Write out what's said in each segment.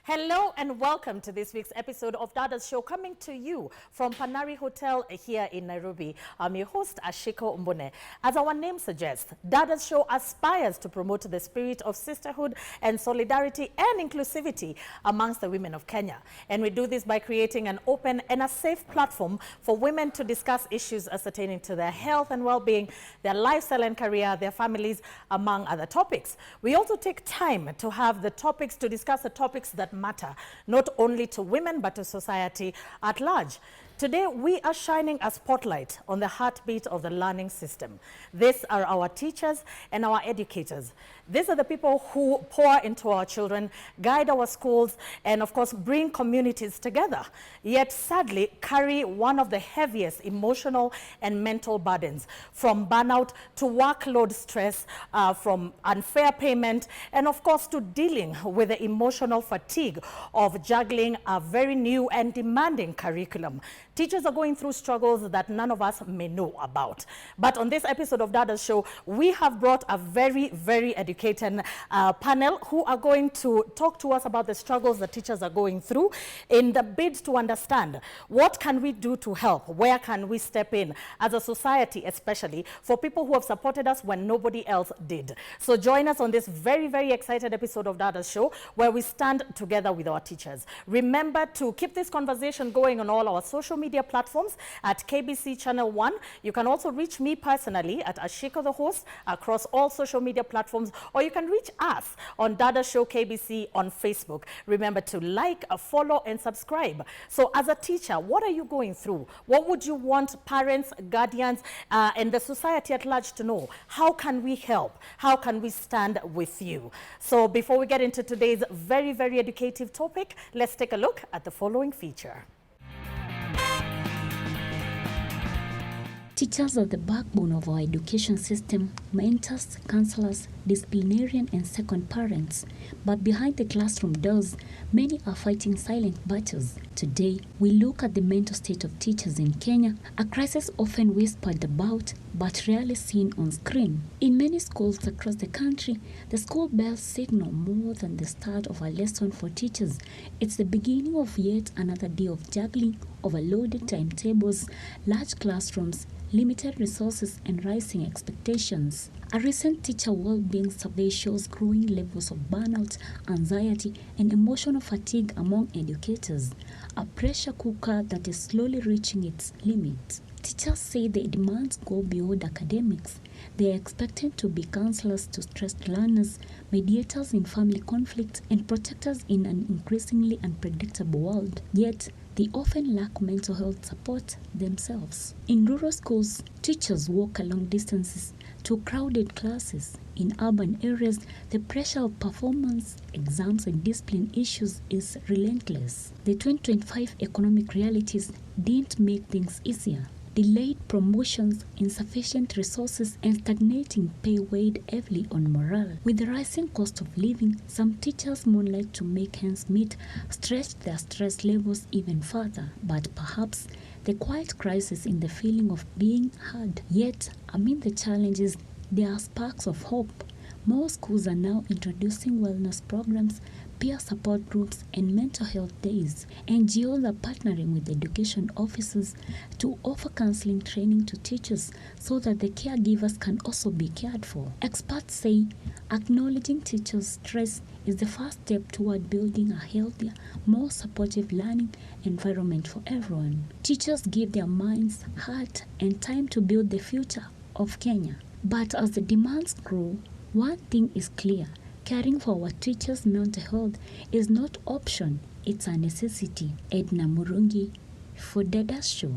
Hello and welcome to this week's episode of Dada's Show, coming to you from Panari Hotel here in Nairobi. I'm your host, Ashiko Mbone. As our name suggests, Dada's Show aspires to promote the spirit of sisterhood and solidarity and inclusivity amongst the women of Kenya. And we do this by creating an open and a safe platform for women to discuss issues pertaining to their health and well-being, their lifestyle and career, their families, among other topics. We also take time to have the topics to discuss the topics that matter, not only to women, but to society at large. Today, we are shining a spotlight on the heartbeat of the learning system. These are our teachers and our educators. These are the people who pour into our children, guide our schools, and of course, bring communities together, yet sadly carry one of the heaviest emotional and mental burdens, from burnout to workload stress, from unfair payment, and of course, to dealing with the emotional fatigue of juggling a very new and demanding curriculum. Teachers are going through struggles that none of us may know about. But on this episode of Dada's Show, we have brought a very, very educated panel who are going to talk to us about the struggles that teachers are going through in the bid to understand what can we do to help, where can we step in as a society, especially for people who have supported us when nobody else did. So join us on this very, very excited episode of Dada's Show, where we stand together with our teachers. Remember to keep this conversation going on all our social media platforms at KBC Channel 1. You can also reach me personally at Ashiko the host across all social media platforms, or you can reach us on Dada Show KBC on Facebook. Remember to like, follow, and subscribe. So as a teacher, what are you going through? What would you want parents, guardians, and the society at large to know? How can we help? How can we stand with you? So before we get into today's very, very educative topic, let's take a look at the following feature. Teachers are the backbone of our education system, mentors, counselors, disciplinarian and second parents. But behind the classroom doors, many are fighting silent battles. Today, we look at the mental state of teachers in Kenya, a crisis often whispered about but rarely seen on screen. In many schools across the country, the school bells signal more than the start of a lesson for teachers. It's the beginning of yet another day of juggling, overloaded timetables, large classrooms, limited resources, and rising expectations. A recent teacher well-being survey shows growing levels of burnout, anxiety, and emotional fatigue among educators, a pressure cooker that is slowly reaching its limit. Teachers say the demands go beyond academics. They are expected to be counselors to stressed learners, mediators in family conflicts, and protectors in an increasingly unpredictable world. Yet, they often lack mental health support themselves. In rural schools, teachers walk long distances to crowded classes. In urban areas, the pressure of performance, exams, and discipline issues is relentless. The 2025 economic realities didn't make things easier. Delayed promotions, insufficient resources, and stagnating pay weighed heavily on morale. With the rising cost of living, some teachers moonlight to make ends meet, stretch their stress levels even further. But perhaps the quiet crisis in the feeling of being heard. Yet, amid the challenges, there are sparks of hope. More schools are now introducing wellness programs, peer support groups, and mental health days. NGOs are partnering with education officers to offer counseling training to teachers so that the caregivers can also be cared for. Experts say acknowledging teachers' stress is the first step toward building a healthier, more supportive learning environment for everyone. Teachers give their minds, heart, and time to build the future of Kenya. But as the demands grow, one thing is clear: caring for our teachers' mental health is not option, it's a necessity. Edna Murungi for Dada's Show.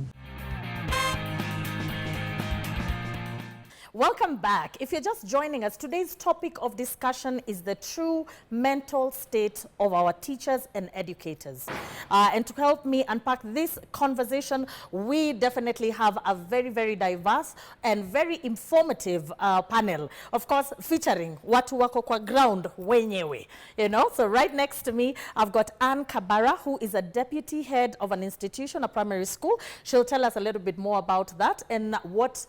Welcome back. If you're just joining us, today's topic of discussion is the true mental state of our teachers and educators. And to help me unpack this conversation, we definitely have a very, very diverse and very informative panel. Of course, featuring watu wako kwa ground wenyewe. You know, so right next to me, I've got Ann Kabara, who is a deputy head of an institution, a primary school. She'll tell us a little bit more about that and what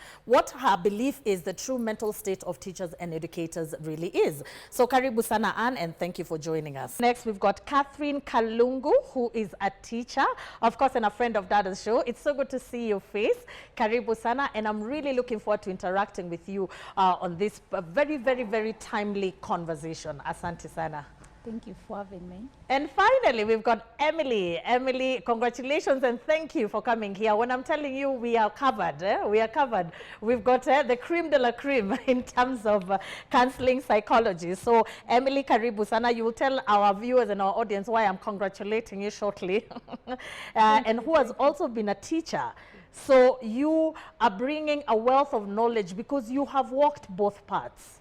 her belief is the true mental state of teachers and educators really is. So karibu sana Ann, and thank you for joining us. Next, we've got Catherine Kalungu, who is a teacher, of course, and a friend of Dada's show. It's so good to see your face. Karibu sana, and I'm really looking forward to interacting with you on this very, very, very timely conversation. Asante sana. Thank you for having me. And finally, we've got Emily. Emily, congratulations and thank you for coming here. When I'm telling you, we are covered. We are covered. We've got the creme de la creme in terms of counseling psychology. So, Emily, karibu sana. You will tell our viewers and our audience why I'm congratulating you shortly. And who has also been a teacher. So, you are bringing a wealth of knowledge because you have walked both paths.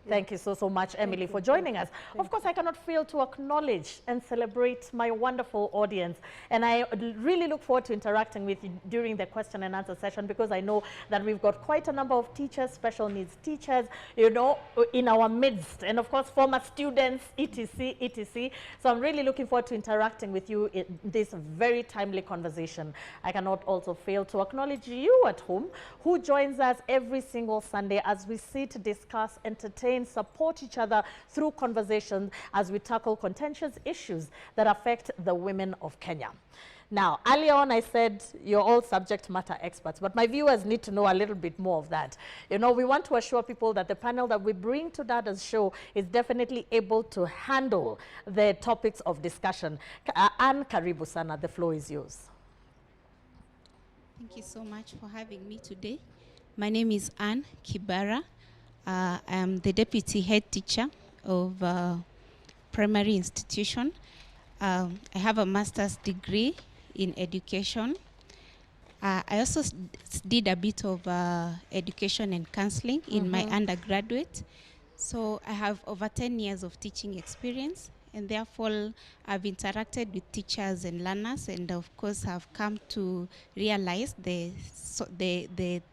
Thank you so much, Emily, for joining us. Of course, I cannot fail to acknowledge and celebrate my wonderful audience. And I really look forward to interacting with you during the question and answer session because I know that we've got quite a number of teachers, special needs teachers, you know, in our midst. And of course, former students, etc., etc. So I'm really looking forward to interacting with you in this very timely conversation. I cannot also fail to acknowledge you at home who joins us every single Sunday as we sit, discuss, entertain, support each other through conversations as we tackle contentious issues that affect the women of Kenya. Now, earlier on I said you're all subject matter experts, but my viewers need to know a little bit more of that. You know, we want to assure people that the panel that we bring to Dada's show is definitely able to handle the topics of discussion. Ann, karibu sana, the floor is yours. Thank you so much for having me today. My name is Ann Kibara. I'm the deputy head teacher of primary institution. I have a master's degree in education. I also did a bit of education and counseling in my undergraduate. So I have over 10 years of teaching experience, and therefore I've interacted with teachers and learners, and of course have come to realize the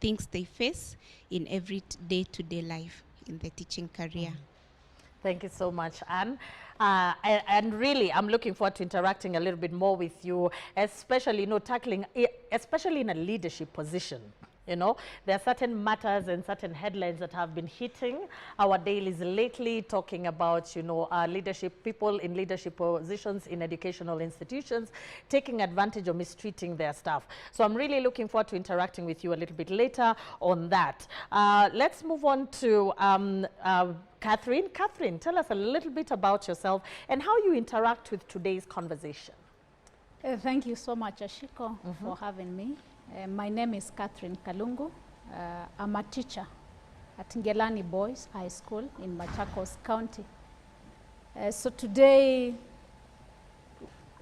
things they face in every day-to-day life in the teaching career. Thank you so much, Ann. And really, I'm looking forward to interacting a little bit more with you, especially, you know, tackling, especially in a leadership position. You know, there are certain matters and certain headlines that have been hitting our dailies lately, talking about, you know, leadership, people in leadership positions in educational institutions, taking advantage or mistreating their staff. So I'm really looking forward to interacting with you a little bit later on that. Let's move on to Catherine. Catherine, tell us a little bit about yourself and how you interact with today's conversation. Thank you so much, Ashiko, for having me. My name is Catherine Kalungu. I'm a teacher at Ngelani Boys High School in Machakos County. So today,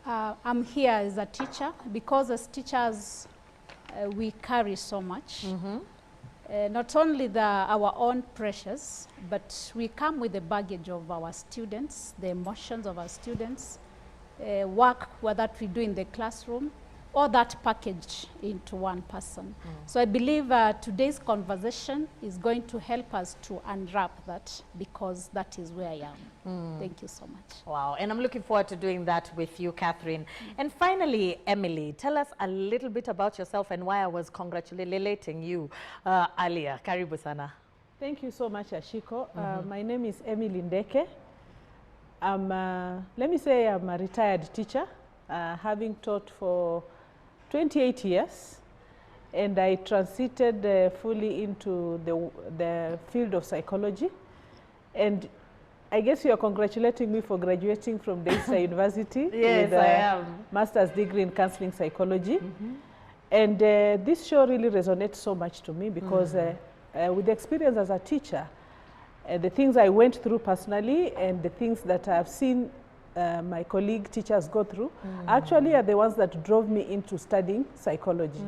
I'm here as a teacher because as teachers, we carry so much. Not only our own pressures, but we come with the baggage of our students, the emotions of our students, work that we do in the classroom, or that package into one person. So I believe today's conversation is going to help us to unwrap that because that is where I am. Thank you so much. Wow, and I'm looking forward to doing that with you, Catherine. And finally, Emily, tell us a little bit about yourself and why I was congratulating you earlier. Karibu sana. Thank you so much, Ashiko. My name is Emily Ndeke. Let me say I'm a retired teacher, having taught for 28 years, and I transited fully into the field of psychology. And I guess you are congratulating me for graduating from Dada University. Yes, with I am. Master's degree in counseling psychology. And this show really resonates so much to me because with the experience as a teacher, the things I went through personally and the things that I've seen my colleague teachers go through actually are the ones that drove me into studying psychology.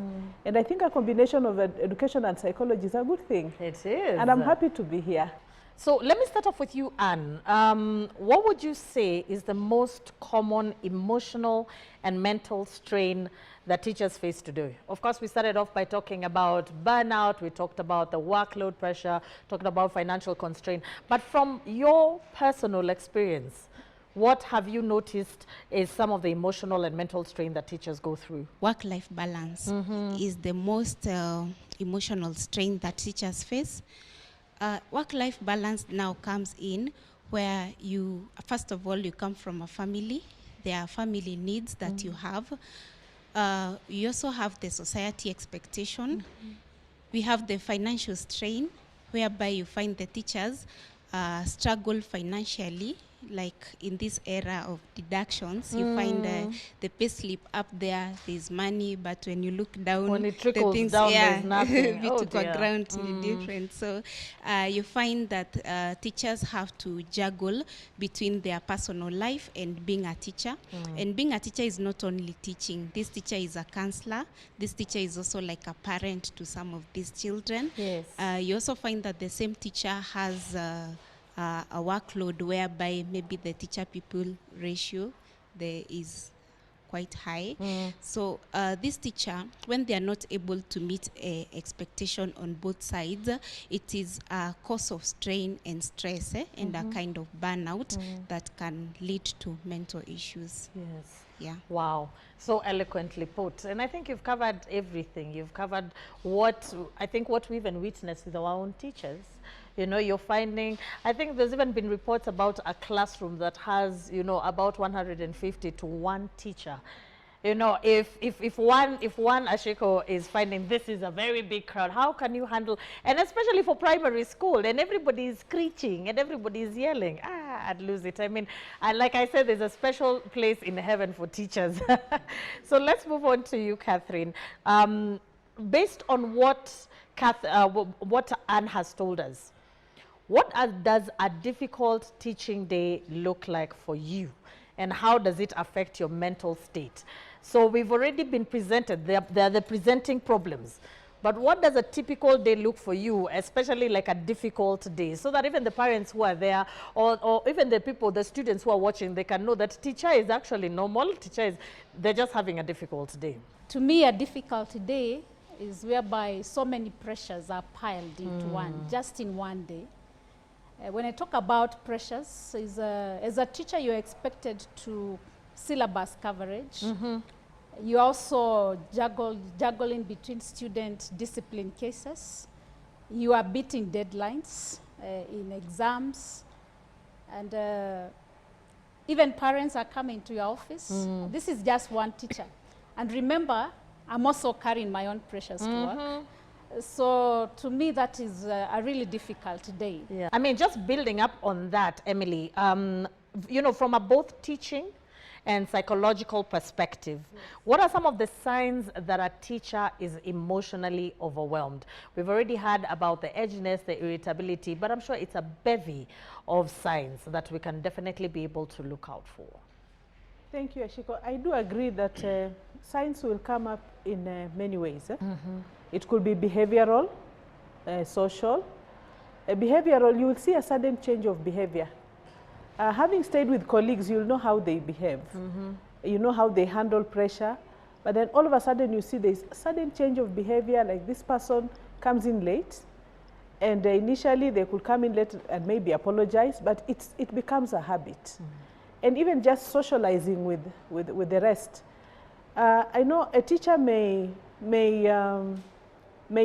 And I think a combination of education and psychology is a good thing. It is. And I'm happy to be here. So let me start off with you, Anne. What would you say is the most common emotional and mental strain that teachers face today? Of course, we started off by talking about burnout, we talked about the workload pressure, talked about financial constraint. But from your personal experience, what have you noticed is some of the emotional and mental strain that teachers go through? Work-life balance is the most emotional strain that teachers face. Work-life balance now comes in where you, first of all, you come from a family. There are family needs that you have. You also have the society expectation. We have the financial strain, whereby you find the teachers struggle financially. Like in this era of deductions, you find the pay slip up there, there's money, but when you look down, when it trickles the things, down, there's nothing. we took a ground different. So you find that teachers have to juggle between their personal life and being a teacher. And being a teacher is not only teaching. This teacher is a counselor. This teacher is also like a parent to some of these children. Yes. You also find that the same teacher has a workload whereby maybe the teacher-people ratio there is quite high. So this teacher, when they are not able to meet a expectation on both sides, it is a cause of strain and stress and a kind of burnout that can lead to mental issues. Yes. Yeah. Wow. So eloquently put. And I think you've covered everything. You've covered what we even witnessed with our own teachers. You know, you're finding, I think there's even been reports about a classroom that has, you know, about 150 to one teacher. You know, if one Ashiko is finding this is a very big crowd, how can you handle, and especially for primary school, and everybody is screeching and everybody is yelling, I'd lose it. I mean, like I said, there's a special place in heaven for teachers. So let's move on to you, Catherine. Based on what Anne has told us, what does a difficult teaching day look like for you? And how does it affect your mental state? So we've already been presented, they're the presenting problems. But what does a typical day look for you, especially like a difficult day, so that even the parents who are there, or even the students who are watching, they can know that teacher is actually normal, they're just having a difficult day. To me, a difficult day is whereby so many pressures are piled into just in one day. When I talk about pressures, as a teacher, you're expected to syllabus coverage. You also juggling between student discipline cases. You are beating deadlines in exams. And even parents are coming to your office. This is just one teacher. And remember, I'm also carrying my own pressures to work. So to me, that is a really difficult day. Yeah. I mean, just building up on that, Emily, you know, from a both teaching and psychological perspective, what are some of the signs that a teacher is emotionally overwhelmed? We've already heard about the edginess, the irritability, but I'm sure it's a bevy of signs that we can definitely be able to look out for. Thank you, Ashiko. I do agree that signs will come up in many ways. It could be behavioral, social. Behavioral, you will see a sudden change of behavior. Having stayed with colleagues, you'll know how they behave. You know how they handle pressure. But then all of a sudden you see there's a sudden change of behavior, like this person comes in late. And initially they could come in late and maybe apologize, but it becomes a habit. And even just socializing with the rest. I know a teacher may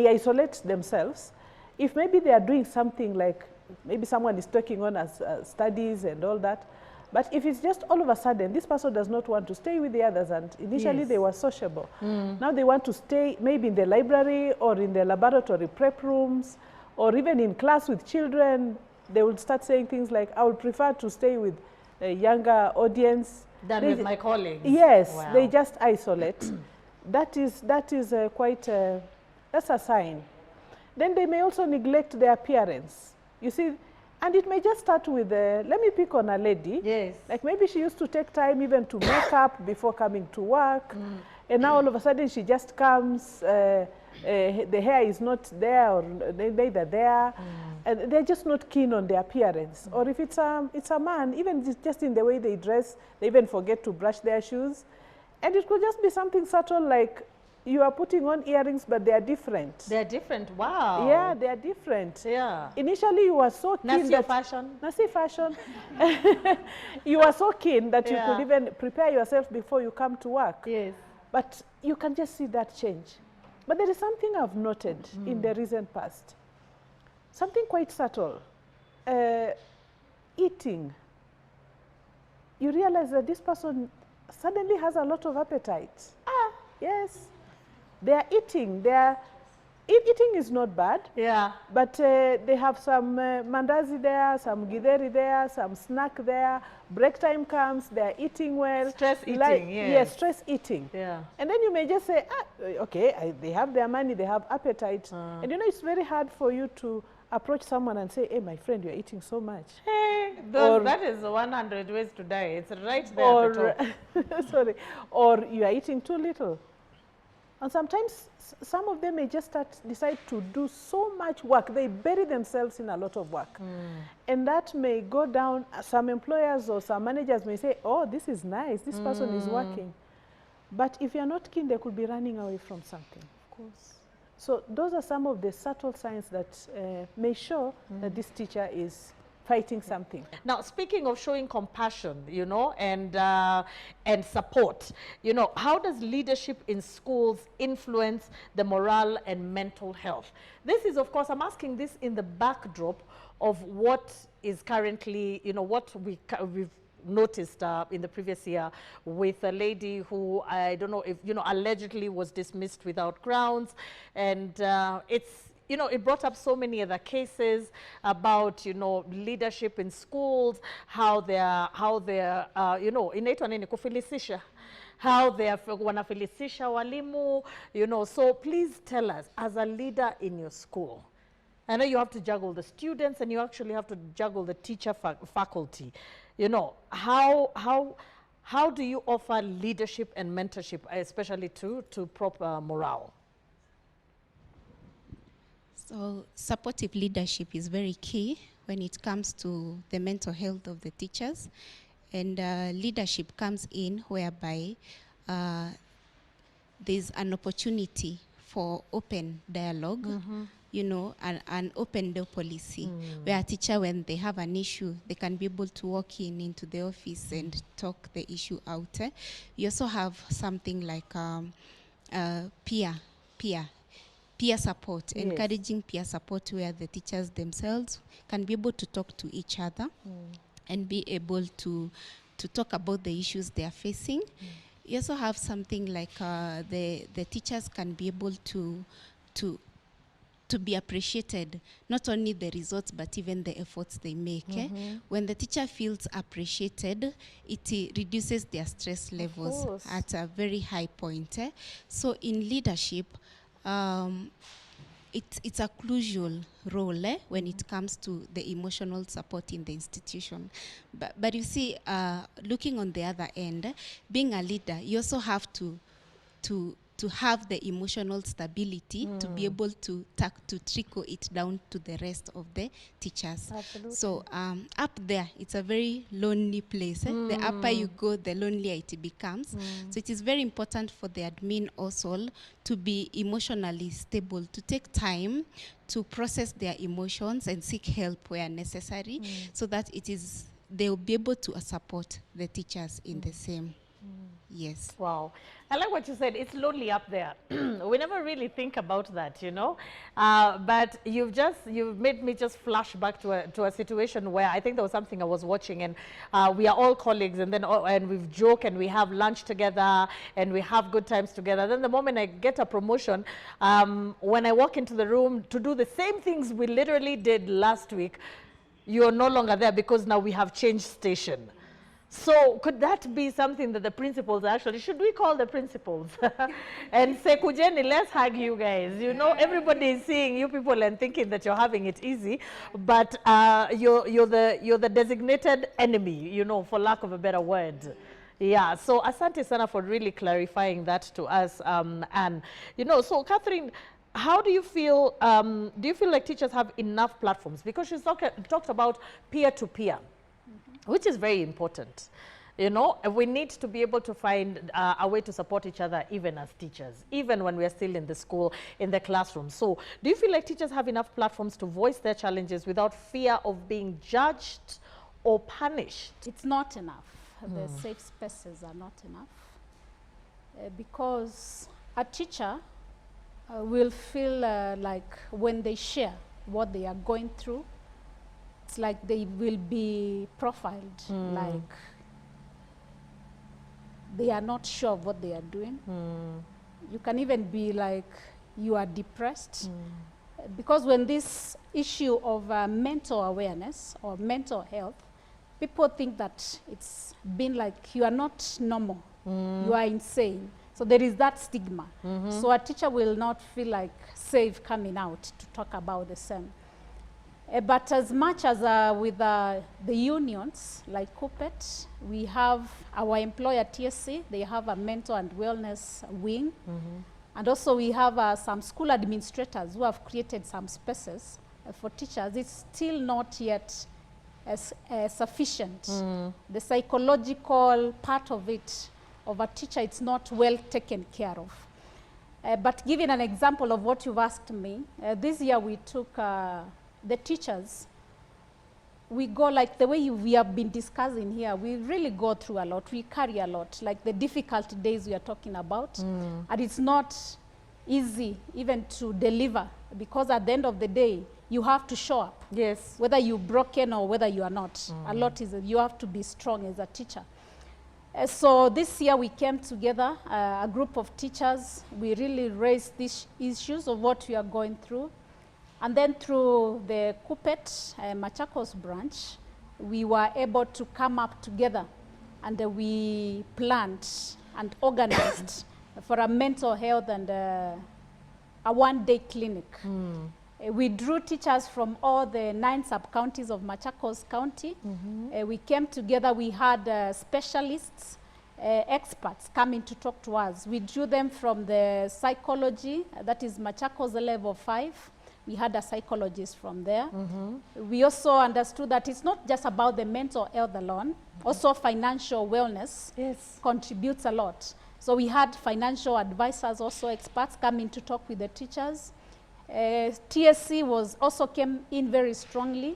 isolate themselves if maybe they are doing something like maybe someone is taking on as studies and all that. But if it's just all of a sudden, this person does not want to stay with the others, and initially they were sociable. Now they want to stay maybe in the library or in the laboratory prep rooms or even in class with children. They will start saying things like, I would prefer to stay with a younger audience than with my colleagues. Yes, wow. They just isolate. That is quite, that's a sign. Then they may also neglect their appearance. You see, And it may just start with, let me pick on a lady. Yes. Like maybe she used to take time even to make up before coming to work. And now all of a sudden she just comes, the hair is not there or neither there. And they're just not keen on their appearance. Or if it's a man, even just in the way they dress, they even forget to brush their shoes. And it could just be something subtle like, you are putting on earrings, but they are different. They're different. Wow. Yeah, they are different. Yeah. Initially, you were so keen Nasi fashion. Nasi fashion. You were so keen that you could even prepare yourself before you come to work. Yes. But you can just see that change. But there is something I've noted in the recent past. Something quite subtle. Eating. You realize that this person suddenly has a lot of appetite. Yes. They are eating. Eating is not bad. Yeah. But they have some mandazi there, some githeri there, some snack there. Break time comes, they are eating well. Stress eating, yes. Yes, stress eating. Yeah. And then you may just say, okay, they have their money, they have appetite. And you know, it's very hard for you to approach someone and say, hey, my friend, you're eating so much. Hey, that is 100 ways to die. It's right there at the top. Sorry. Or you are eating too little. And sometimes some of them may just decide to do so much work. They bury themselves in a lot of work. And that may go down. Some employers or some managers may say, oh, this is nice. This person is working. But if you're not keen, they could be running away from something. Of course. So those are some of the subtle signs that may show that this teacher is fighting something. Now, speaking of showing compassion, you know, and support, you know, how does leadership in schools influence the morale and mental health? This is, of course, I'm asking this in the backdrop of what is currently, you know, what we've noticed in the previous year with a lady who, I don't know if, you know, allegedly was dismissed without grounds. And it's, you know, it brought up so many other cases about, you know, leadership in schools, how they're you know, inaitwa nini kufilisisha, how they're wanafilisisha walimu, you know. So please tell us, as a leader in your school, I know you have to juggle the students and you actually have to juggle the teacher faculty. You know, how do you offer leadership and mentorship, especially to proper morale? So supportive leadership is very key when it comes to the mental health of the teachers. And leadership comes in whereby there's an opportunity for open dialogue, you know, an open door policy, where a teacher, when they have an issue, they can be able to walk into the office and talk the issue out. You also have something like peer support, Yes. encouraging peer support, where the teachers themselves can be able to talk to each other and be able to talk about the issues they are facing. You also have something like the teachers can be able to be appreciated, not only the results, but even the efforts they make. When the teacher feels appreciated, it reduces their stress levels at a very high point. So in leadership, it's a crucial role when it comes to the emotional support in the institution. But you see, looking on the other end, being a leader, you also have to have the emotional stability to be able to trickle it down to the rest of the teachers. Absolutely. So up there, it's a very lonely place. The upper you go, the lonelier it becomes. So it is very important for the admin also to be emotionally stable, to take time to process their emotions and seek help where necessary, so that they'll be able to support the teachers in the same. Yes. Wow. I like what you said. It's lonely up there. We never really think about that, you know. But you've made me just flash back to a situation where I think there was something I was watching, and we are all colleagues, and then and we've joked and we have lunch together and we have good times together. Then the moment I get a promotion, when I walk into the room to do the same things we literally did last week, you're no longer there because now we have changed station. So could that be something that the principals actually, should we call the principals and say, Kujeni, let's hug you guys. You know, everybody is seeing you people and thinking that you're having it easy, but you're the designated enemy, you know, for lack of a better word. Yeah, so asante sana for really clarifying that to us. And, you know, so Catherine, how do you feel like teachers have enough platforms? Because she's talked about peer-to-peer. Which is very important. You know, we need to be able to find a way to support each other even as teachers, even when we are still in the school, in the classroom. So do you feel like teachers have enough platforms to voice their challenges without fear of being judged or punished? It's not enough. The safe spaces are not enough. Because a teacher will feel like when they share what they are going through, it's like they will be profiled, like they are not sure of what they are doing. You can even be like, you are depressed. Because when this issue of mental awareness or mental health, people think that it's been like, you are not normal, you are insane. So there is that stigma. So a teacher will not feel like safe coming out to talk about the same. But as much as with the unions, like CUPET, we have our employer TSC, they have a mental and wellness wing. And also we have some school administrators who have created some spaces for teachers. It's still not yet as sufficient. The psychological part of it, of a teacher, it's not well taken care of. But giving an example of what you've asked me, this year we took the teachers, we go like the way we have been discussing here, we really go through a lot, we carry a lot, like the difficult days we are talking about. And it's not easy even to deliver, because at the end of the day, you have to show up. Yes. Whether you're broken or whether you are not. A lot is, you have to be strong as a teacher. So this year we came together, a group of teachers, we really raised these issues of what we are going through. And then through the CUPET Machakos branch, we were able to come up together and we planned and organized for a mental health and a one-day clinic. We drew teachers from all the 9 sub-counties of Machakos County. We came together, we had specialists, experts coming to talk to us. We drew them from the psychology, that is Machakos level 5. We had a psychologist from there. We also understood that it's not just about the mental health alone, also financial wellness contributes a lot. So we had financial advisors, also experts coming to talk with the teachers. TSC was also came in very strongly.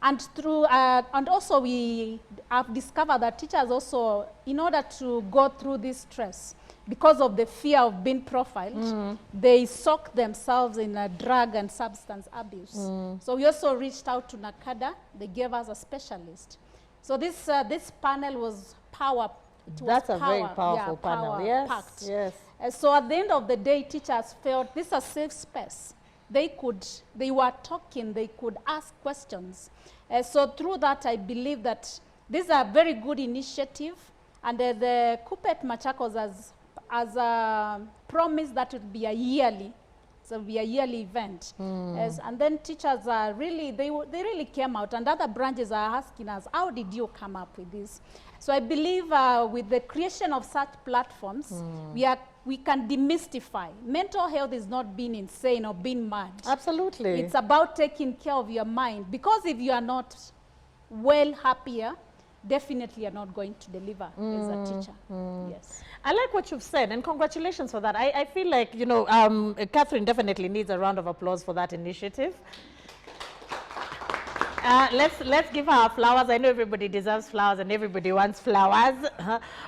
And through, and also we have discovered that teachers also, in order to go through this stress, because of the fear of being profiled, they soak themselves in drug and substance abuse. So we also reached out to NACADA. They gave us a specialist. So this panel was That's a very powerful panel. Yes, packed. yes. So at the end of the day, teachers felt this is a safe space. They were talking, they could ask questions. So through that, I believe that this is a very good initiative. And the CUPET Machakos has promised that it will be a yearly, so it'll be a yearly event. And then teachers are really, they really came out, and other branches are asking us, how did you come up with this? So I believe with the creation of such platforms, we can demystify. Mental health is not being insane or being mad. Absolutely. It's about taking care of your mind, because if you are not well, happier, definitely you're not going to deliver as a teacher. Yes. I like what you've said, and congratulations for that. I feel like, you know, Catherine definitely needs a round of applause for that initiative. Let's give her flowers. I know everybody deserves flowers and everybody wants flowers.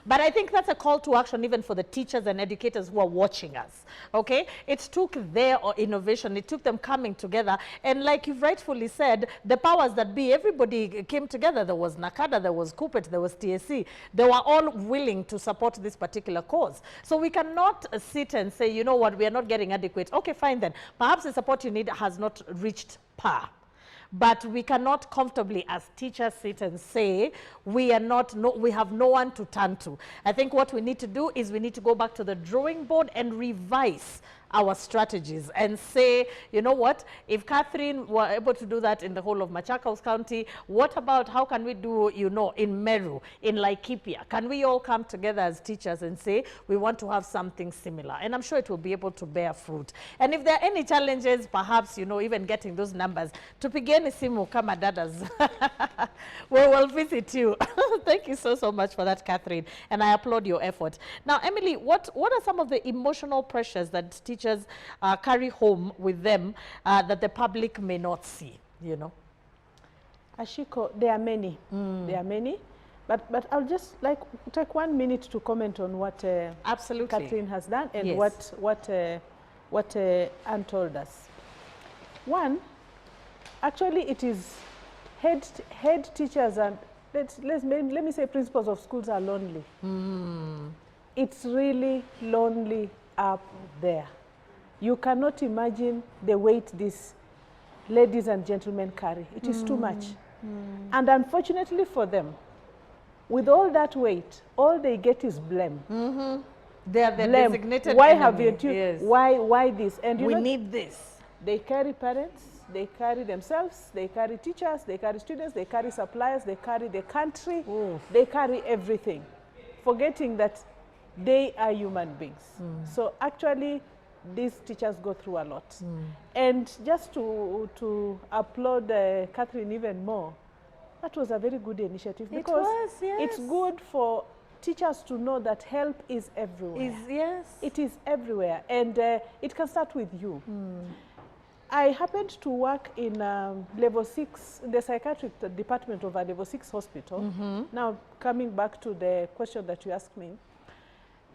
But I think that's a call to action even for the teachers and educators who are watching us. Okay? It took their innovation. It took them coming together. And like you've rightfully said, the powers that be, everybody came together. There was NACADA, there was CUPET, there was TSC. They were all willing to support this particular cause. So we cannot sit and say, you know what, we are not getting adequate. Okay, fine then. Perhaps the support you need has not reached par. but we cannot comfortably as teachers sit and say we have no one to turn to. I think what we need to do is we need to go back to the drawing board and revise our strategies and say, you know what, if Catherine were able to do that in the whole of Machakos County, what about how can we do, you know, in Meru, in Laikipia? Can we all come together as teachers and say we want to have something similar? And I'm sure it will be able to bear fruit. And if there are any challenges, perhaps, you know, even getting those numbers, tupigeni simu kama dadas. We will visit you. Thank you so much for that, Catherine. And I applaud your effort. Now, Emily, what are some of the emotional pressures that teachers carry home with them that the public may not see, you know? Ashiko, there are many. There are many. But I'll just like take 1 minute to comment on what Absolutely. Catherine has done and Yes. what Anne told us. One, actually it is head teachers and let me say principals of schools are lonely. It's really lonely up there. You cannot imagine the weight these ladies and gentlemen carry. It is too much. And unfortunately for them, with all that weight, all they get is blame. They are the Blame. designated Why enemy. have you? Yes. Why this? And you We know, need this. they carry parents, they carry themselves, they carry teachers, they carry students, they carry suppliers, they carry the country, they carry everything, forgetting that they are human beings. So actually, these teachers go through a lot. And just to applaud Catherine even more, that was a very good initiative because it's good for teachers to know that help is everywhere. Yes. It is everywhere, and it can start with you. I happened to work in level 6, the psychiatric department of a level 6 hospital. Now, coming back to the question that you asked me,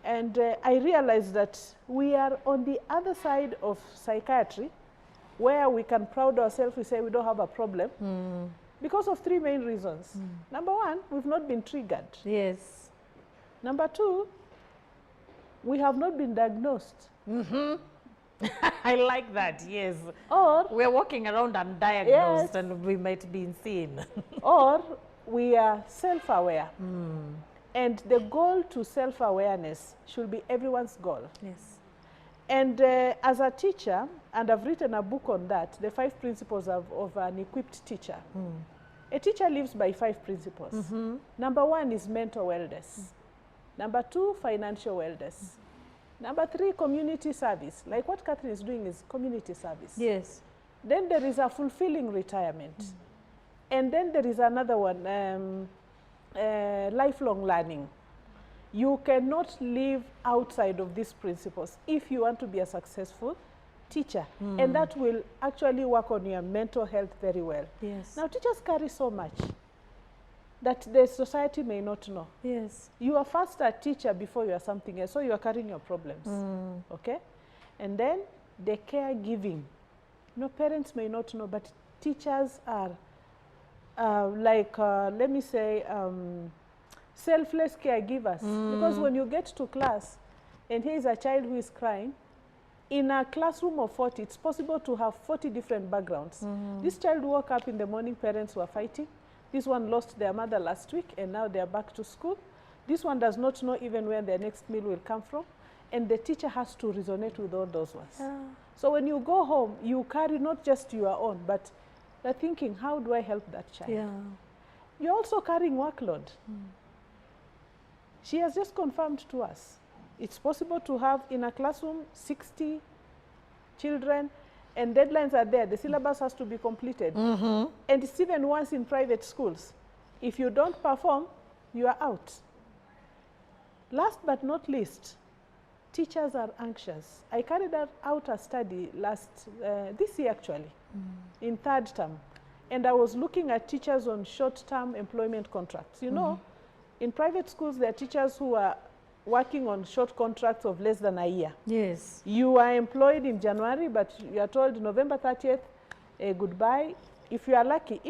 and I realized that we are on the other side of psychiatry, where we can proud ourselves, we say we don't have a problem, because of 3 main reasons. Number 1, we've not been triggered. Yes. Number 2, we have not been diagnosed. I like that, yes. Or we're walking around undiagnosed and we might be seen. Or we are self-aware. And the goal to self-awareness should be everyone's goal. Yes. And as a teacher, and I've written a book on that, the 5 principles of an equipped teacher. A teacher lives by 5 principles. Number 1 is mental wellness. Number 2, financial wellness. Number 3, community service. Like what Catherine is doing is community service. Yes. Then there is a fulfilling retirement. And then there is another one, lifelong learning. You cannot live outside of these principles if you want to be a successful teacher. And that will actually work on your mental health very well. Yes. Now, teachers carry so much that the society may not know. Yes. You are first a teacher before you are something else, so you are carrying your problems. Okay? And then the caregiving. You know, parents may not know, but teachers are let me say, selfless caregivers. Because when you get to class and here is a child who is crying, in a classroom of 40, it's possible to have 40 different backgrounds. This child woke up in the morning, parents were fighting. This one lost their mother last week and now they're back to school. This one does not know even where their next meal will come from. And the teacher has to resonate with all those ones. So when you go home, you carry not just your own, but you're thinking, how do I help that child? You're also carrying workload. She has just confirmed to us, it's possible to have in a classroom 60 children and deadlines are there. The syllabus has to be completed. And it's even once in private schools. If you don't perform, you are out. Last but not least, teachers are anxious. I carried out a study this year actually, in 3rd term. And I was looking at teachers on short-term employment contracts. You know, in private schools, there are teachers who are working on short contracts of less than a year. Yes. You are employed in January, but you are told November 30th, goodbye. If you are lucky,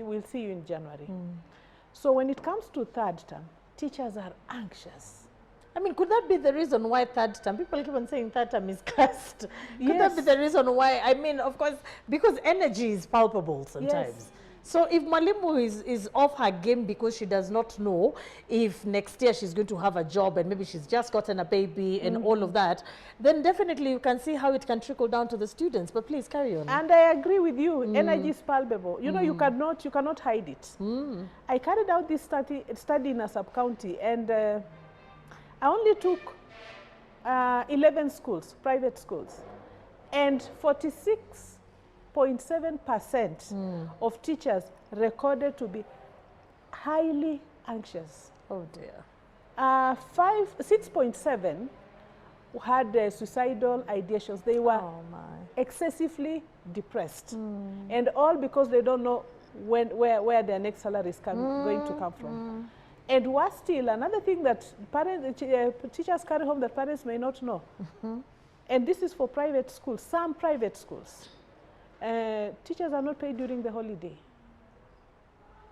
we'll see you in January. So when it comes to 3rd term, teachers are anxious. I mean, could that be the reason why third term, people keep on saying third term is cursed? Could that be the reason why? I mean, of course, because energy is palpable sometimes. Yes. So if Mwalimu is off her game because she does not know if next year she's going to have a job and maybe she's just gotten a baby and all of that, then definitely you can see how it can trickle down to the students. But please carry on. And I agree with you. Energy is palpable. You know, you cannot hide it. I carried out this study in a sub-county, and I only took 11 schools, private schools, and 46.7% of teachers recorded to be highly anxious. Oh dear. 6.7 had suicidal ideations. They were excessively depressed, and all because they don't know where their next salary is going to come from. And worse still, another thing that teachers carry home that parents may not know, and this is for private schools, some private schools, teachers are not paid during the holiday.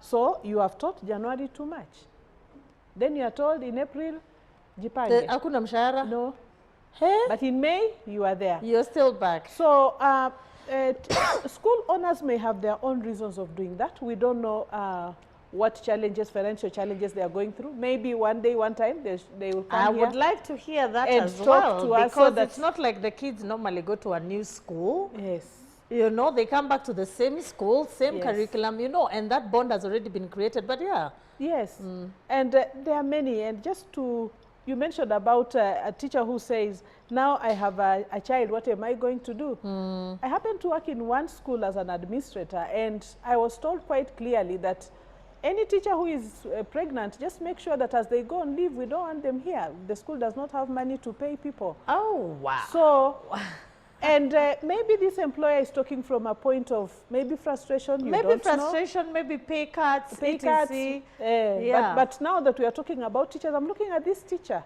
So you have taught January too much. Then you are told in April, jipange. Hakuna mshahara? No. Hey? But in May, you are there. You're still back. So school owners may have their own reasons of doing that. We don't know what challenges, financial challenges they are going through. Maybe one day, one time, they will come here. I would like to hear that and as talk well, to us because so that it's not like the kids normally go to a new school. Yes. You know, they come back to the same school, same Yes. curriculum, you know, and that bond has already been created. But yeah. Yes. And there are many. And just to, you mentioned about a teacher who says, now I have a child, what am I going to do? I happen to work in one school as an administrator, and I was told quite clearly that any teacher who is pregnant, just make sure that as they go on leave, we don't want them here. The school does not have money to pay people. Oh, wow. So, and maybe this employer is talking from a point of maybe frustration, you maybe don't frustration, know. maybe pay cuts, Pay cuts. Yeah. But now that we are talking about teachers, I'm looking at this teacher.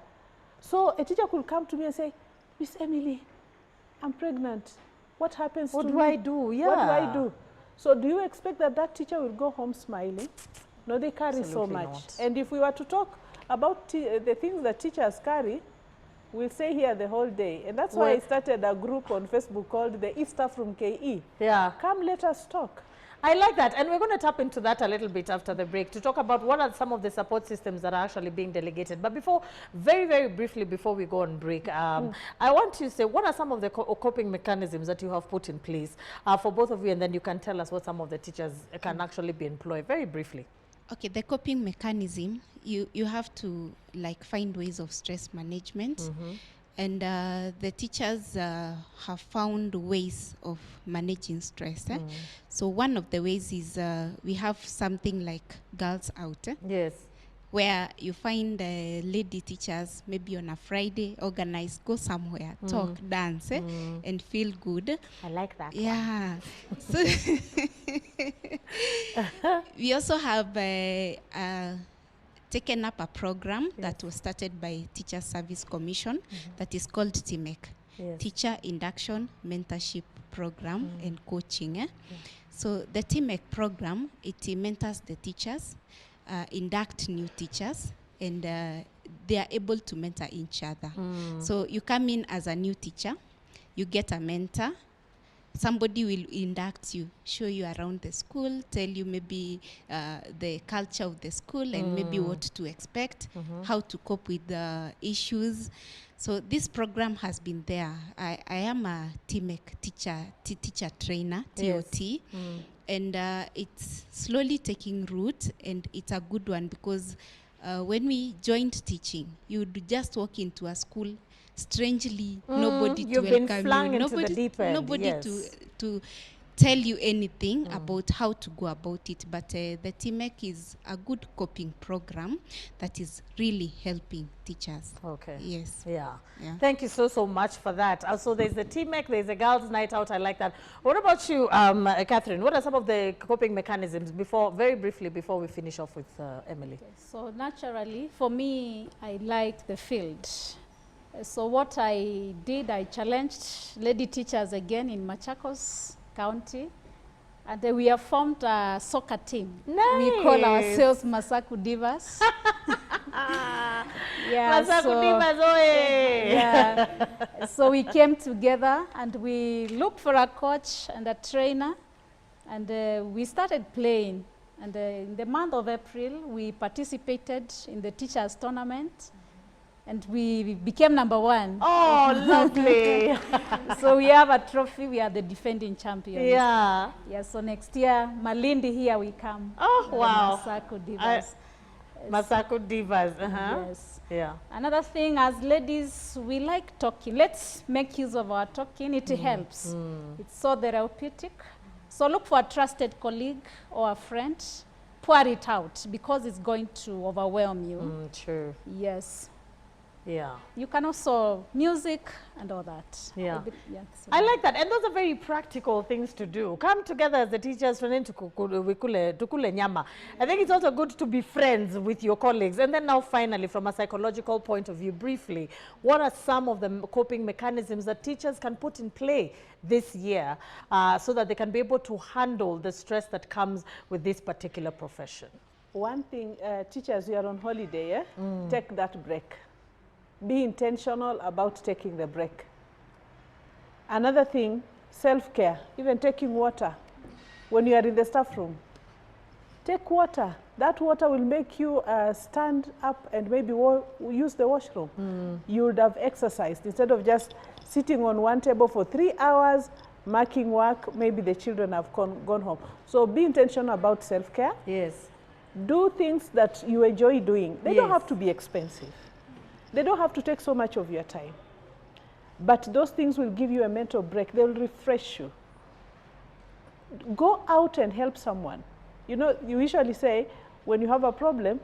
So a teacher could come to me and say, Miss Emily, I'm pregnant. What happens to me? What do I do? Yeah. What do I do? So do you expect that that teacher will go home smiling? No, they carry so Absolutely much. not. And if we were to talk about the things that teachers carry, we'll stay here the whole day. And that's why I started a group on Facebook called the Easter from KE. Yeah. Come, let us talk. I like that, and we're going to tap into that a little bit after the break to talk about what are some of the support systems that are actually being delegated. But before, very, very briefly, before we go on break, I want to say, what are some of the coping mechanisms that you have put in place for both of you, and then you can tell us what some of the teachers can actually be employed, very briefly. Okay, the coping mechanism, you have to like find ways of stress management. And the teachers have found ways of managing stress. So one of the ways is we have something like Girls Out. Yes. Where you find lady teachers, maybe on a Friday, organize, go somewhere, talk, dance, and feel good. I like that. Yeah. So we also have taken up a program that was started by Teacher Service Commission that is called TMEC, Teacher Induction Mentorship Program and Coaching. So the TMEC program, it mentors the teachers, induct new teachers, and they are able to mentor each other. So you come in as a new teacher, you get a mentor, somebody will induct you, show you around the school, tell you maybe the culture of the school and maybe what to expect, how to cope with the issues. So this program has been there. I am a TMEC teacher trainer, TOT, and it's slowly taking root, and it's a good one because when we joined teaching, you would just walk into a school strangely, nobody to welcome you, nobody to tell you anything about how to go about it. But the TMEC is a good coping program that is really helping teachers. Okay. Yes. Yeah. Yeah. Thank you so much for that. Also, there's the TMEC, there's a girls' night out. I like that. What about you, Catherine? What are some of the coping mechanisms very briefly, before we finish off with Emily? So naturally, for me, I like the field. So what I did, I challenged lady teachers again in Machakos County, and we have formed a soccer team. Nice. We call ourselves Masaku Divas. Yeah, Masaku Divas, oye! yeah. So we came together and we looked for a coach and a trainer, and we started playing. And in the month of April, we participated in the teachers' tournament, and we became #1. Oh, lovely. So we have a trophy. We are the defending champions. Yeah. Yeah, so next year, Malindi, here we come. Oh, wow. Masaku Divas. Masaku Divas. Yes. Yeah. Another thing, as ladies, we like talking. Let's make use of our talking. It helps. It's so therapeutic. So look for a trusted colleague or a friend. Pour it out because it's going to overwhelm you. True. Yes. Yeah. You can also music and all that. Yeah. So I like that. And those are very practical things to do. Come together as the teachers, tukule nyama. I think it's also good to be friends with your colleagues. And then now finally, from a psychological point of view, briefly, what are some of the coping mechanisms that teachers can put in play this year so that they can be able to handle the stress that comes with this particular profession? One thing, teachers, you are on holiday, yeah? Take that break. Be intentional about taking the break. Another thing, self-care, even taking water. When you are in the staff room, take water. That water will make you stand up and maybe use the washroom. You would have exercised instead of just sitting on one table for 3 hours, marking work, maybe the children have gone home. So be intentional about self-care. Yes. Do things that you enjoy doing. They don't have to be expensive. They don't have to take so much of your time. But those things will give you a mental break. They will refresh you. Go out and help someone. You know, you usually say, when you have a problem,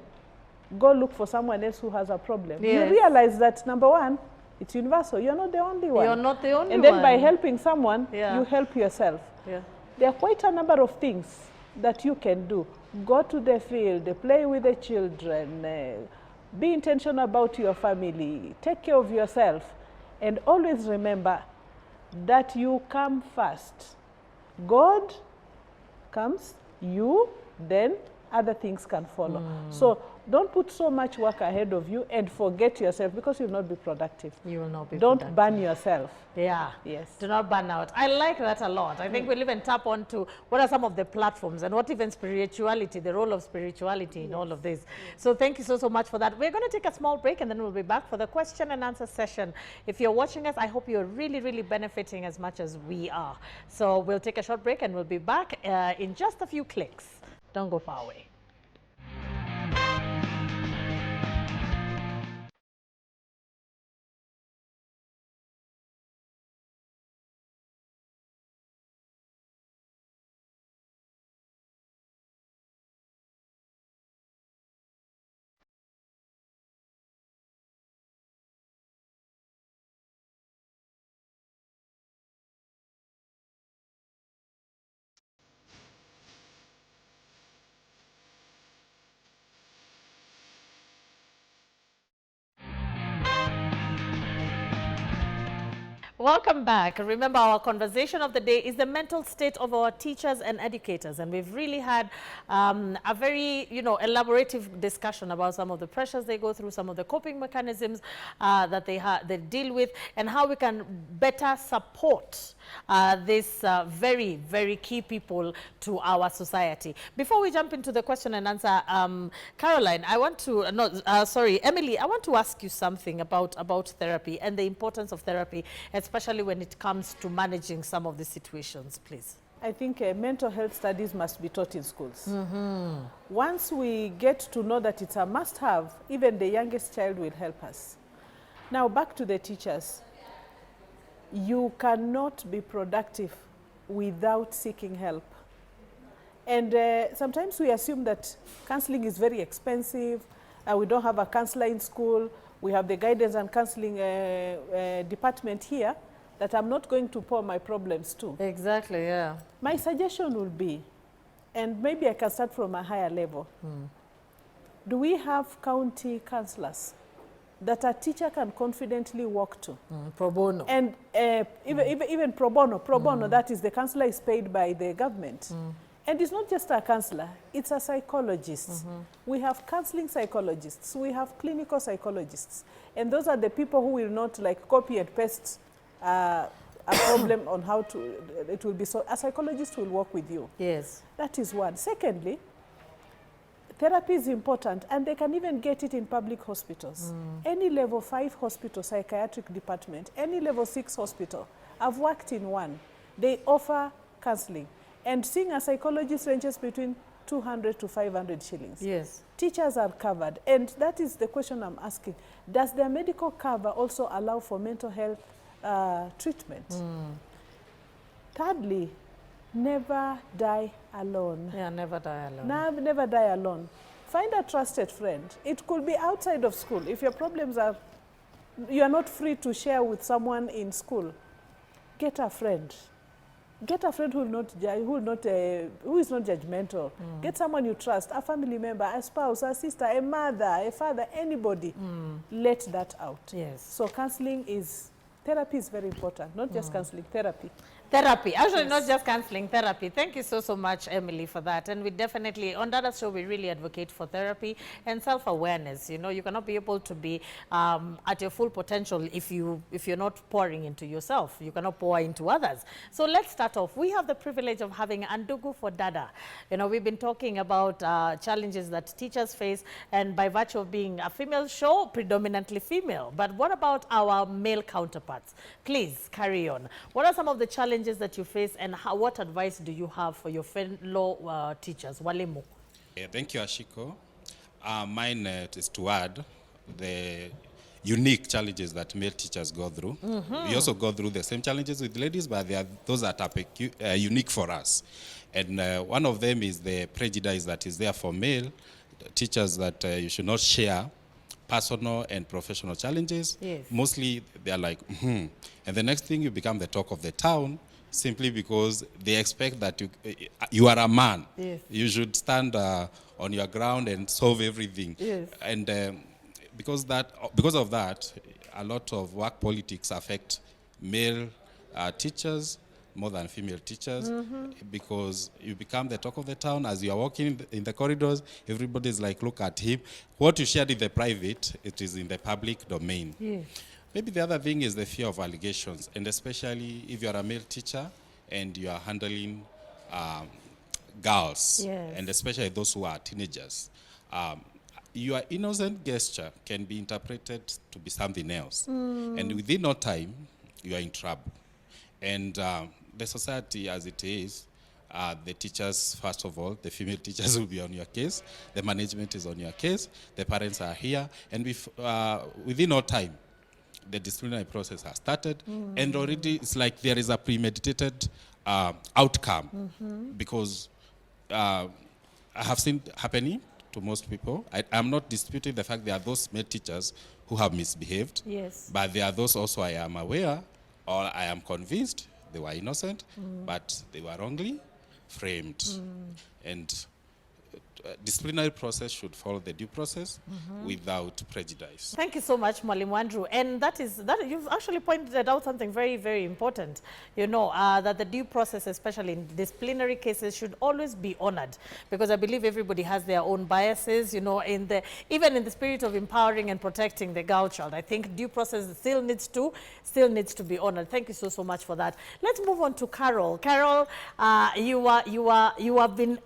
go look for someone else who has a problem. Yes. You realize that, #1, it's universal. You're not the only one. You're not the only one. And then by helping someone, Yeah. you help yourself. Yeah. There are quite a number of things that you can do. Go to the field, play with the children, be intentional about your family, take care of yourself, and always remember that you come first. God comes, you, then other things can follow. So don't put so much work ahead of you and forget yourself, because you'll not be productive. You will not be Don't productive. burn yourself. Yeah. Yes. Do not burn out. I like that a lot. I think we'll even tap on to what are some of the platforms and what even spirituality, the role of spirituality in all of this. So thank you so much for that. We're going to take a small break and then we'll be back for the question and answer session. If you're watching us, I hope you're really benefiting as much as we are. So we'll take a short break and we'll be back in just a few clicks. Don't go far away. Welcome back. Remember, our conversation of the day is the mental state of our teachers and educators, and we've really had a very, elaborative discussion about some of the pressures they go through, some of the coping mechanisms that they deal with, and how we can better support these very key people to our society. Before we jump into the question and answer, Caroline, I want to Emily, I want to ask you something about therapy and the importance of therapy, especially when it comes to managing some of the situations, please. I think mental health studies must be taught in schools. Once we get to know that it's a must-have, even the youngest child will help us. Now, back to the teachers. You cannot be productive without seeking help. And sometimes we assume that counseling is very expensive. We don't have a counselor in school. We have the guidance and counseling department here that I'm not going to pour my problems to. Exactly, yeah. My suggestion will be, and maybe I can start from a higher level. Do we have county counsellors that a teacher can confidently walk to? Pro bono. And even pro bono, that is the counsellor is paid by the government. And it's not just a counselor, it's a psychologist. We have counseling psychologists, we have clinical psychologists. And those are the people who will not like copy and paste a problem on how to, it will be so. A psychologist will work with you. Yes. That is one. Secondly, therapy is important, and they can even get it in public hospitals. Any level 5 hospital, psychiatric department, any level 6 hospital, I've worked in one. They offer counseling. And seeing a psychologist ranges between 200 to 500 shillings. Yes. Teachers are covered. And that is the question I'm asking. Does their medical cover also allow for mental health treatment? Thirdly, never die alone. Yeah, never die alone. Never die alone. Find a trusted friend. It could be outside of school. If your problems are, you are not free to share with someone in school, get a friend. Get a friend who is not judgmental. Get someone you trust, a family member, a spouse, a sister, a mother, a father, anybody. Let that out. Yes. So therapy is very important, not just counseling, therapy. Therapy, actually Yes. not just counseling, therapy. Thank you so much, Emily, for that. And we definitely, on Dada Show, we really advocate for therapy and self-awareness. You know, you cannot be able to be at your full potential if you're not pouring into yourself. You cannot pour into others. So let's start off. We have the privilege of having Andugu for Dada. You know, we've been talking about challenges that teachers face, and by virtue of being a female show, predominantly female. But what about our male counterparts? Please carry on. What are some of the challenges that you face, and what advice do you have for your fellow teachers? Walimu. Yeah, thank you, Ashiko. Mine is to add the unique challenges that male teachers go through. We also go through the same challenges with ladies, but those that are unique for us. And one of them is the prejudice that is there for male teachers, that you should not share personal and professional challenges. Yes. Mostly they're like, and the next thing you become the talk of the town, simply because they expect that you are a man. Yes. You should stand on your ground and solve everything. Yes. And because of that, a lot of work politics affect male teachers more than female teachers, because you become the talk of the town. As you are walking in the corridors, everybody's like, look at him. What you shared in the private, it is in the public domain. Yes. Maybe the other thing is the fear of allegations, and especially if you are a male teacher and you are handling girls, Yes. and especially those who are teenagers. Your innocent gesture can be interpreted to be something else. And within no time, you are in trouble. And the society as it is, the teachers, first of all, the female teachers will be on your case. The management is on your case. The parents are here. And within no time, the disciplinary process has started. And already it's like there is a premeditated outcome. Because I have seen happening to most people. I'm not disputing the fact there are those male teachers who have misbehaved. Yes. But there are those also I am aware, or I am convinced they were innocent, but they were wrongly framed. And disciplinary process should follow the due process without prejudice. Thank you so much, Mwalimu Andrew. And that you've actually pointed out something very, very important. You know, that the due process, especially in disciplinary cases, should always be honored, because I believe everybody has their own biases. You know, even in the spirit of empowering and protecting the girl child, I think due process still needs to be honored. Thank you so much for that. Let's move on to Carol. Carol, you have been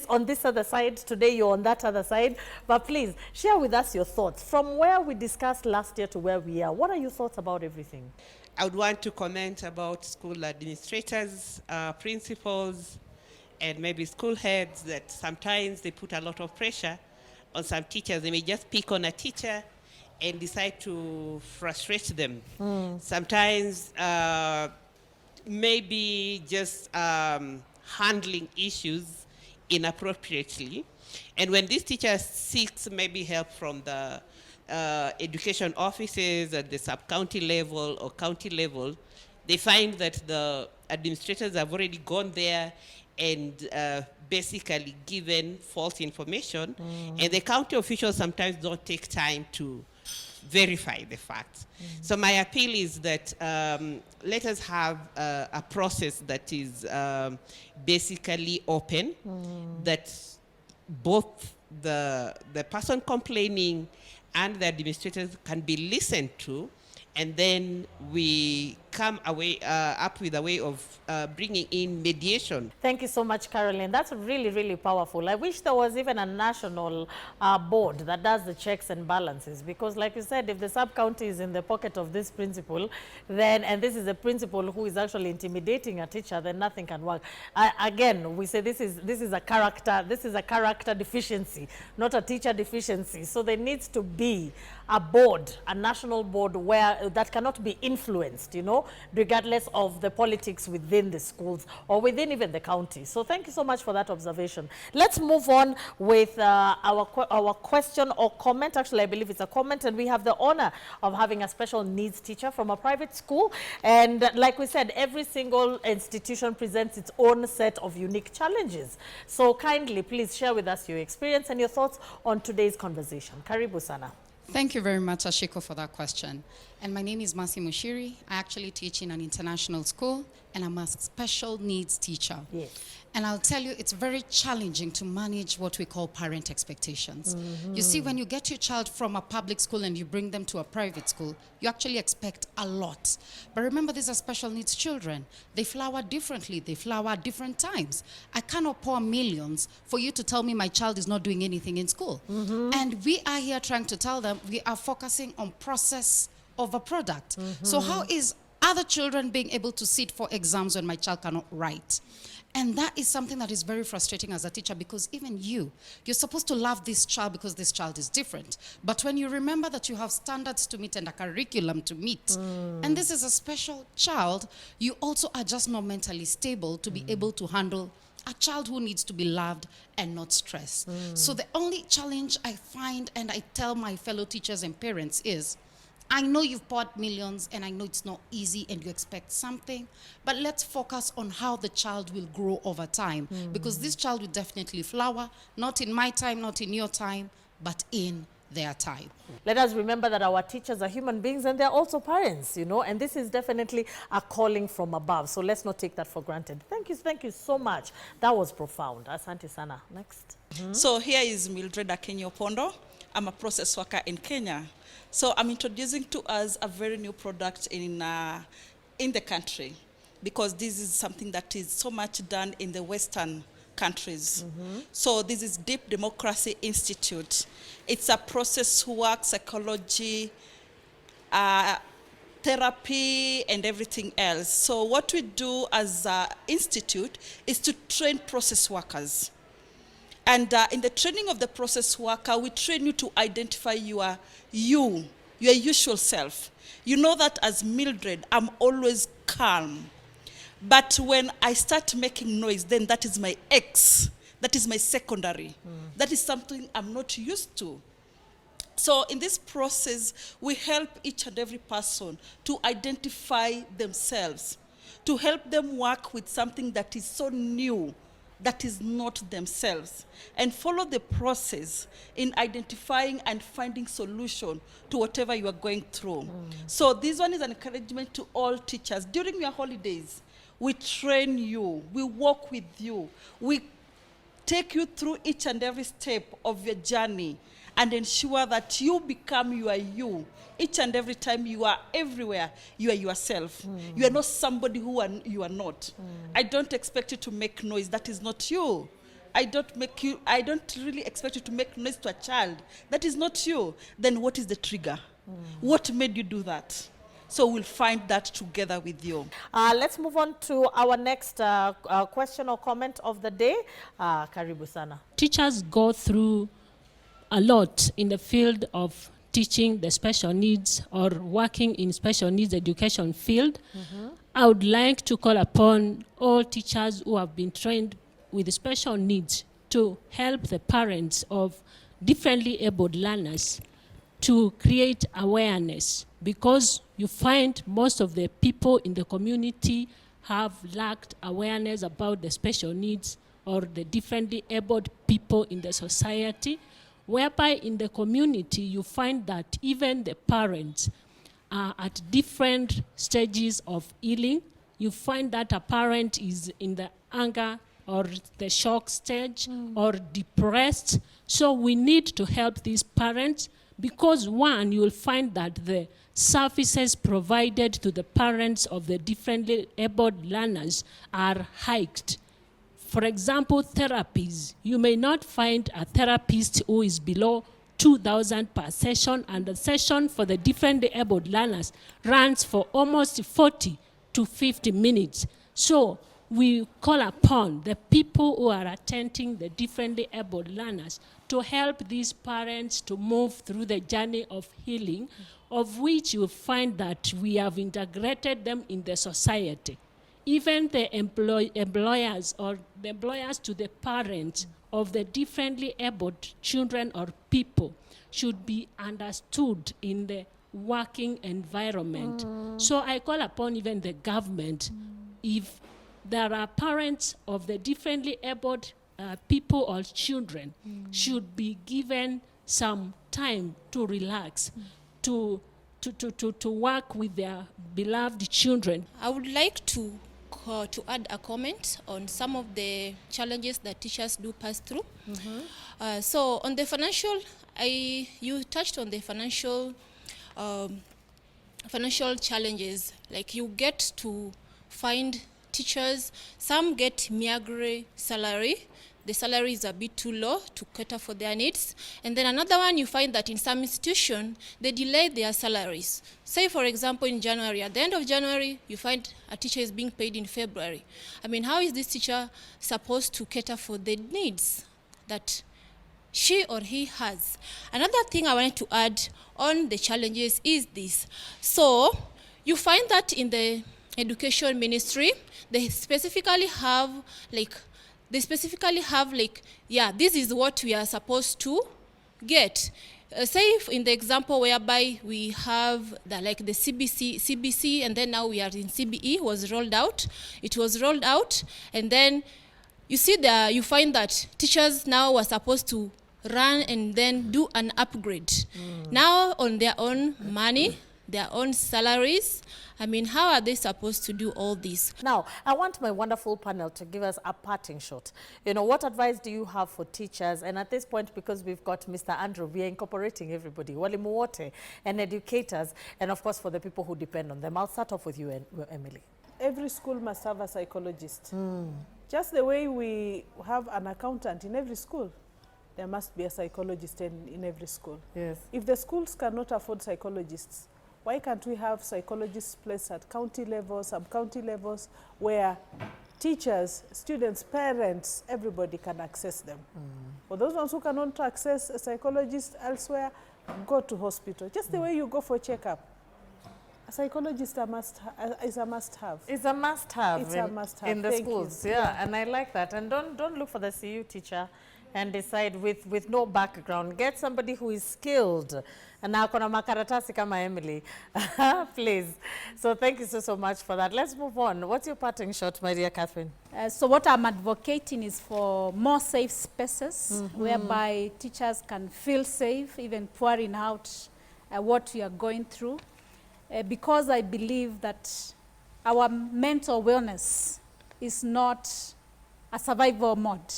on this other side. Today you're on that other side, but please share with us your thoughts from where we discussed last year to where we are. What are your thoughts about everything? I would want to comment about school administrators, principals, and maybe school heads, that sometimes they put a lot of pressure on some teachers. They may just pick on a teacher and decide to frustrate them. Sometimes maybe just handling issues inappropriately. And when this teacher seeks maybe help from the education offices at the sub-county level or county level, they find that the administrators have already gone there and basically given false information. And the county officials sometimes don't take time to verify the facts. So my appeal is that let us have a process that is basically open, that both the person complaining and the administrators can be listened to, and then we come up with a way of bringing in mediation. Thank you so much, Caroline. That's really, really powerful. I wish there was even a national board that does the checks and balances, because like you said, if the sub-county is in the pocket of this principal, then, and this is a principal who is actually intimidating a teacher, then nothing can work. Again, we say this is a character deficiency, not a teacher deficiency. So there needs to be a board, a national board where that cannot be influenced, you know, regardless of the politics within the schools or within even the county. So thank you so much for that observation. Let's move on with our question or comment. Actually, I believe it's a comment, and we have the honor of having a special needs teacher from a private school. And like we said, every single institution presents its own set of unique challenges. So kindly, please share with us your experience and your thoughts on today's conversation. Karibu sana. Thank you very much, Ashiko, for that question. And my name is Masi Mushiri. I actually teach in an international school, and I'm a special needs teacher. Yes. And I'll tell you, it's very challenging to manage what we call parent expectations. You see, when you get your child from a public school and you bring them to a private school, you actually expect a lot. But remember, these are special needs children. They flower differently. They flower at different times. I cannot pour millions for you to tell me my child is not doing anything in school. And we are here trying to tell them we are focusing on process of a product. So how is other children being able to sit for exams when my child cannot write? And that is something that is very frustrating as a teacher, because even you're supposed to love this child because this child is different. But when you remember that you have standards to meet and a curriculum to meet, and this is a special child, you also are just not mentally stable to be able to handle a child who needs to be loved and not stressed. So the only challenge I find, and I tell my fellow teachers and parents, is I know you've poured millions, and I know it's not easy and you expect something, but let's focus on how the child will grow over time, because this child will definitely flower, not in my time, not in your time, but in their time. Let us remember that our teachers are human beings, and they're also parents, you know, and this is definitely a calling from above. So let's not take that for granted. Thank you so much. That was profound. Asante sana. Next. So here is Mildred Akenyo Pondo. I'm a process worker in Kenya. So I'm introducing to us a very new product in the country, because this is something that is so much done in the Western countries. So this is Deep Democracy Institute. It's a process work, psychology, therapy, and everything else. So what we do as an institute is to train process workers. And in the training of the process worker, we train you to identify your usual self. You know that as Mildred, I'm always calm. But when I start making noise, then that is my X. That is my secondary. That is something I'm not used to. So in this process, we help each and every person to identify themselves, to help them work with something that is so new, that is not themselves, and follow the process in identifying and finding solution to whatever you are going through. So this one is an encouragement to all teachers. During your holidays, we train you, we walk with you, we take you through each and every step of your journey and ensure that you become you. Each and every time you are everywhere, you are yourself. You are not somebody you are not. I don't expect you to make noise. That is not you. I don't really expect you to make noise to a child. That is not you. Then what is the trigger? What made you do that? So we'll find that together with you. Let's move on to our next question or comment of the day. Karibu sana. Teachers go through a lot in the field of teaching the special needs or working in special needs education field. I would like to call upon all teachers who have been trained with special needs to help the parents of differently abled learners to create awareness, because you find most of the people in the community have lacked awareness about the special needs or the differently abled people in the society. whereby in the community you find that even the parents are at different stages of healing. You find that a parent is in the anger or the shock stage or depressed. So we need to help these parents because one, you will find that the services provided to the parents of the differently abled learners are hiked. For example, therapies. You may not find a therapist who is below 2,000 per session, and the session for the differently abled learners runs for almost 40 to 50 minutes. So we call upon the people who are attending the differently abled learners to help these parents to move through the journey of healing, of which you find that we have integrated them in the society. Even the employers or the employers to the parents of the differently abled children or people should be understood in the working environment. So I call upon even the government, if there are parents of the differently abled people or children, should be given some time to relax, to work with their beloved children. I would like to add a comment on some of the challenges that teachers do pass through. So on the financial, you touched on the financial challenges. Like you get to find teachers, some get meager salary. The salary is a bit too low to cater for their needs. And then another one, you find that in some institution, they delay their salaries. Say, for example, in January, at the end of January, you find a teacher is being paid in February. I mean, how is this teacher supposed to cater for the needs that she or he has? Another thing I wanted to add on the challenges is this. So you find that in the education ministry, they specifically have this is what we are supposed to get. Say in the example whereby we have the CBC, and then now we are in CBE was rolled out. It was rolled out, and then you find that teachers now were supposed to run and then do an upgrade. Now on their own money, their own salaries. I mean, how are they supposed to do all this? Now, I want my wonderful panel to give us a parting shot. You know, what advice do you have for teachers? And at this point, because we've got Mr. Andrew, we are incorporating everybody, walimu wote, and educators, and of course for the people who depend on them. I'll start off with you, Emily. Every school must have a psychologist. Just the way we have an accountant in every school, there must be a psychologist in every school. Yes. If the schools cannot afford psychologists, why can't we have psychologists placed at county levels, sub-county levels, where teachers, students, parents, everybody can access them? For those ones who cannot access a psychologist elsewhere, go to hospital. Just the way you go for checkup. A psychologist is a must-have. It's a must-have. It's a must-have in the schools. Yeah, and I like that. And don't look for the CU teacher and decide with no background. Get somebody who is skilled. And now kona makaratasi kama Emily. Please. So thank you so much for that. Let's move on. What's your parting shot, my dear Catherine? So what I'm advocating is for more safe spaces whereby teachers can feel safe, even pouring out what we are going through. Because I believe that our mental wellness is not a survival mode.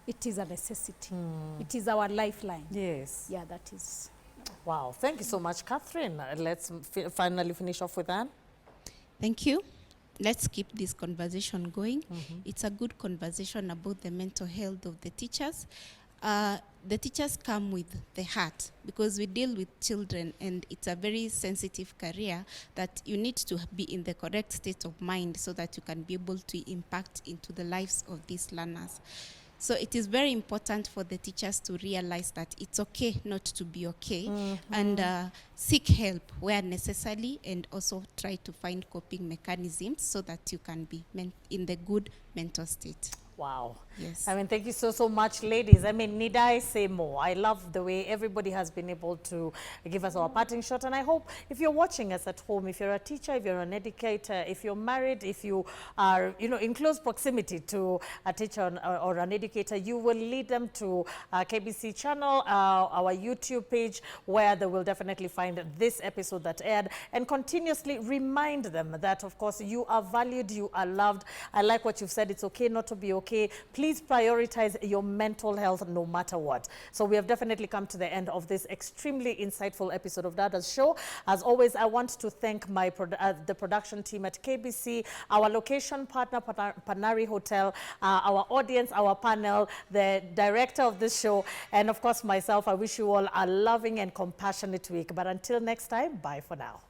It is a necessity. It is our lifeline. Yes. Yeah, that is. Wow. Thank you so much, Catherine. Let's finally finish off with Anne. Thank you. Let's keep this conversation going. It's a good conversation about the mental health of the teachers. The teachers come with the heart because we deal with children and it's a very sensitive career that you need to be in the correct state of mind so that you can be able to impact into the lives of these learners. So it is very important for the teachers to realize that it's okay not to be okay and seek help where necessary and also try to find coping mechanisms so that you can be in the good mental state. Wow. Yes. I mean, thank you so much, ladies. I mean, need I say more? I love the way everybody has been able to give us our parting shot. And I hope if you're watching us at home, if you're a teacher, if you're an educator, if you're married, if you are, you know, in close proximity to a teacher or an educator, you will lead them to KBC channel, our YouTube page, where they will definitely find this episode that aired, and continuously remind them that, of course, you are valued, you are loved. I like what you've said. It's okay not to be okay. Please prioritize your mental health no matter what. So we have definitely come to the end of this extremely insightful episode of Dada's show. As always, I want to thank my the production team at KBC, our location partner, Panari Hotel, our audience, our panel, the director of this show, and of course myself. I wish you all a loving and compassionate week. But until next time, bye for now.